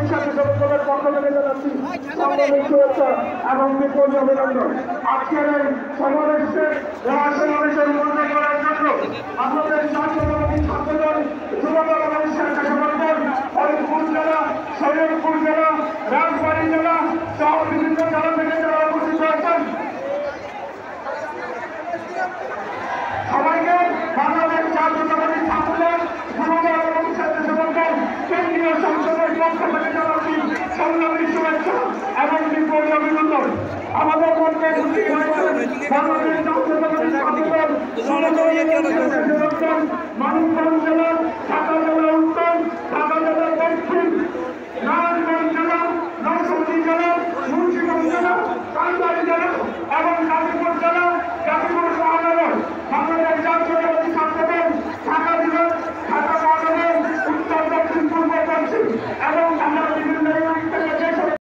স্বেচ্ছাসেবকদের পক্ষ থেকে জানাচ্ছি সাংবাদিক শুভেচ্ছা এবং বিপুল অভিনন্দন। আজকের এই সমাবেশে সমাবেশের উন্নয়ন করার জন্য আমাদের ছাত্রদল যুবদল এবং স্বেচ্ছাসেবকদের ফরিদপুর জেলা, শরীয়তপুর জেলা, রাজবাড়ী জেলা সহ বিভিন্ন জেলা থেকে যারা উপস্থিত হয়েছেন সবাইকে বাংলাদেশ জাতীয়তাবাদী ছাত্রদল যুবদল এবং স্বেচ্ছাসেবকদের কেন্দ্রীয় সংসদের পক্ষ থেকে জানাচ্ছি সংগ্রামী শুভেচ্ছা এবং বিপুল অভিনন্দন। আমাদের মধ্যে বাংলাদেশ জাতীয়তাবাদী ছাত্রদল যুবদল এবং স্বেচ্ছাসেবকদের মানববন্ধন